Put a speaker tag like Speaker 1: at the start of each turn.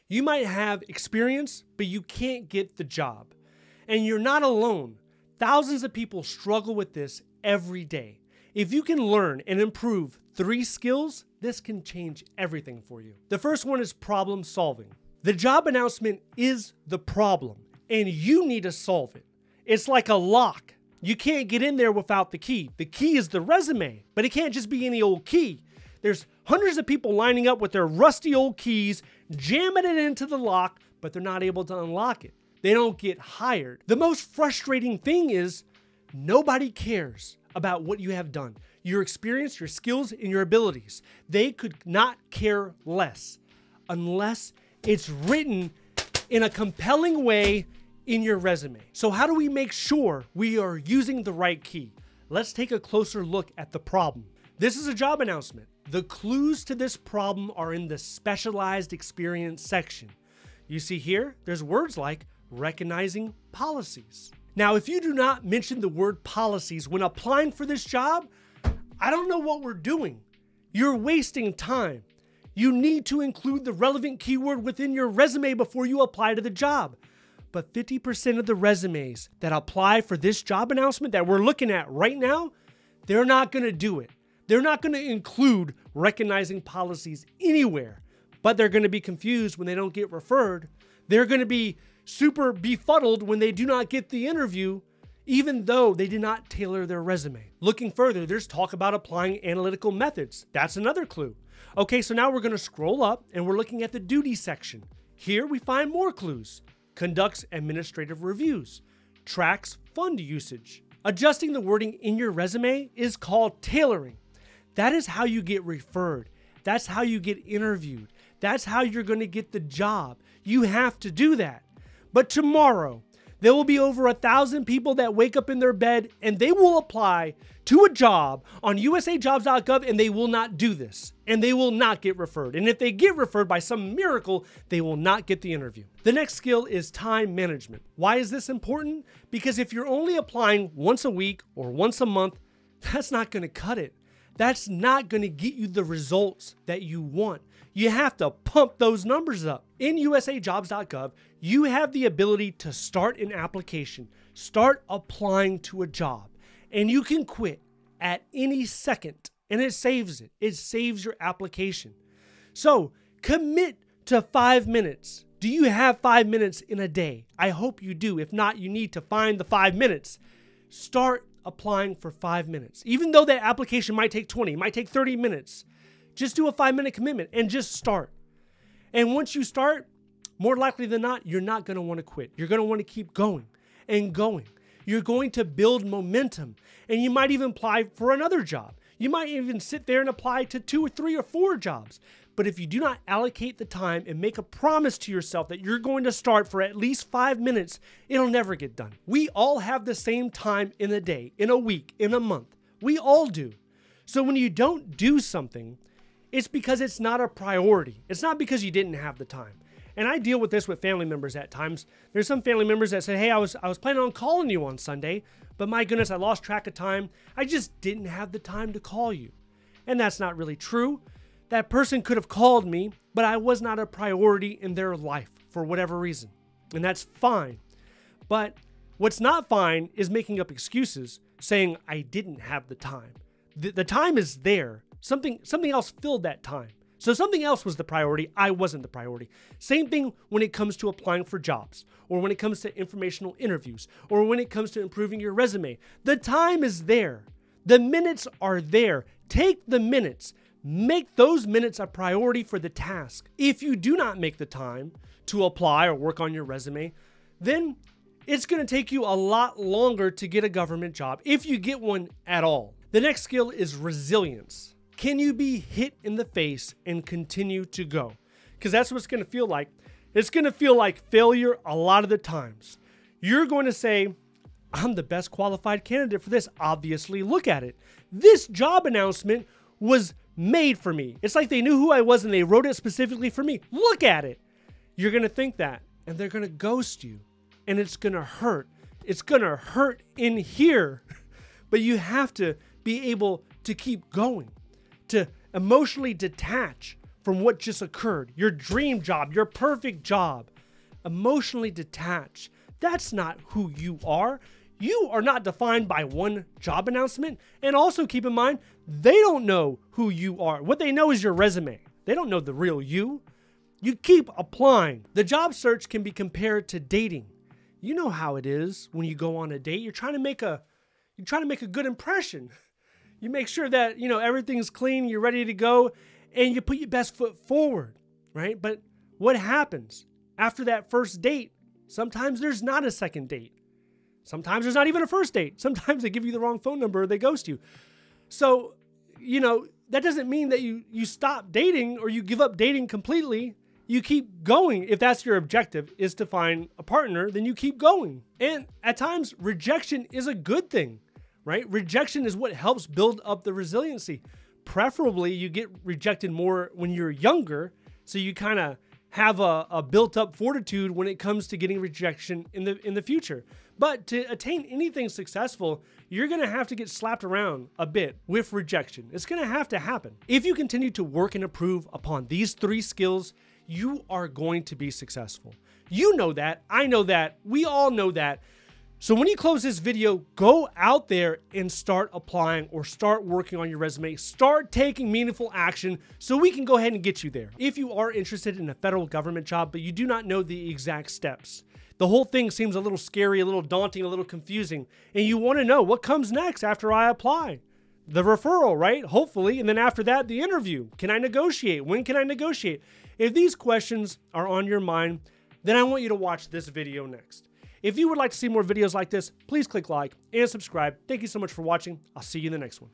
Speaker 1: You might have experience, but you can't get the job. And you're not alone. Thousands of people struggle with this every day. If you can learn and improve 3 skills, this can change everything for you. The first one is problem solving. The job announcement is the problem, and you need to solve it. It's like a lock. You can't get in there without the key. The key is the resume, but it can't just be any old key. There's hundreds of people lining up with their rusty old keys, jamming it into the lock, but they're not able to unlock it. They don't get hired. The most frustrating thing is nobody cares about what you have done. Your experience, your skills, and your abilities. They could not care less unless it's written in a compelling way in your resume. So how do we make sure we are using the right key? Let's take a closer look at the problem. This is a job announcement. The clues to this problem are in the specialized experience section. You see here, there's words like recognizing policies. Now, if you do not mention the word policies when applying for this job, I don't know what we're doing. You're wasting time. You need to include the relevant keyword within your resume before you apply to the job. But 50% of the resumes that apply for this job announcement that we're looking at right now, they're not going to do it. They're not going to include recognizing policies anywhere, but they're going to be confused when they don't get referred. They're going to be super befuddled when they do not get the interview, even though they did not tailor their resume. Looking further, there's talk about applying analytical methods. That's another clue. Okay, so now we're going to scroll up and we're looking at the duty section. Here we find more clues. Conducts administrative reviews. Tracks fund usage. Adjusting the wording in your resume is called tailoring. That is how you get referred. That's how you get interviewed. That's how you're going to get the job. You have to do that. But tomorrow, there will be over 1,000 people that wake up in their bed and they will apply to a job on USAJobs.gov and they will not do this. And they will not get referred. And if they get referred by some miracle, they will not get the interview. The next skill is time management. Why is this important? Because if you're only applying once a week or once a month, that's not going to cut it. That's not going to get you the results that you want. You have to pump those numbers up. In USAJobs.gov, you have the ability to start an application, start applying to a job, and you can quit at any second, and it saves it. It saves your application. So commit to 5 minutes. Do you have 5 minutes in a day? I hope you do. If not, you need to find the 5 minutes. Start applying for 5 minutes. Even though that application might take 20, might take 30 minutes, just do a 5-minute commitment and just start. And once you start, more likely than not, you're not going to want to quit. You're going to want to keep going and going. You're going to build momentum, and you might even apply for another job. You might even sit there and apply to 2 or 3 or 4 jobs. But if you do not allocate the time and make a promise to yourself that you're going to start for at least 5 minutes, it'll never get done. We all have the same time in a day, in a week, in a month. We all do. So when you don't do something, it's because it's not a priority. It's not because you didn't have the time. And I deal with this with family members at times. There's some family members that say, hey, I was planning on calling you on Sunday, but my goodness, I lost track of time. I just didn't have the time to call you. And that's not really true. That person could have called me, but I was not a priority in their life for whatever reason. And that's fine. But what's not fine is making up excuses saying I didn't have the time. The time is there. Something else filled that time. So something else was the priority. I wasn't the priority. Same thing when it comes to applying for jobs, or when it comes to informational interviews, or when it comes to improving your resume. The time is there. The minutes are there. Take the minutes. Make those minutes a priority for the task. If you do not make the time to apply or work on your resume, then it's going to take you a lot longer to get a government job, if you get one at all. The next skill is resilience. Can you be hit in the face and continue to go? Because that's what it's going to feel like. It's going to feel like failure a lot of the times. You're going to say, I'm the best qualified candidate for this. Obviously, look at it. This job announcement was made for me. It's like they knew who I was and they wrote it specifically for me. Look at it. You're going to think that, and they're going to ghost you, and it's going to hurt. It's going to hurt in here, but you have to be able to keep going, to emotionally detach from what just occurred, your dream job, your perfect job. Emotionally detached. That's not who you are. You are not defined by one job announcement. And also keep in mind, they don't know who you are. What they know is your resume. They don't know the real you. You keep applying. The job search can be compared to dating. You know how it is when you go on a date. You're trying to make a good impression. You make sure that, everything's clean, you're ready to go, and you put your best foot forward, right? But what happens after that first date? Sometimes there's not a second date. Sometimes there's not even a first date. Sometimes they give you the wrong phone number or they ghost you. So, that doesn't mean that you stop dating or you give up dating completely. You keep going. If that's your objective, is to find a partner, then you keep going. And at times, rejection is a good thing, right? Rejection is what helps build up the resiliency. Preferably, you get rejected more when you're younger, so you kind of have a built-up fortitude when it comes to getting rejection in the future. But to attain anything successful, you're going to have to get slapped around a bit with rejection. It's going to happen. If you continue to work and improve upon these 3 skills, you are going to be successful. You know that. I know that. We all know that. So when you close this video, go out there and start applying or start working on your resume. Start taking meaningful action so we can go ahead and get you there. If you are interested in a federal government job, but you do not know the exact steps, the whole thing seems a little scary, a little daunting, a little confusing, and you want to know what comes next after I apply. The referral, right? Hopefully. And then after that, the interview. Can I negotiate? When can I negotiate? If these questions are on your mind, then I want you to watch this video next. If you would like to see more videos like this, please click like and subscribe. Thank you so much for watching. I'll see you in the next one.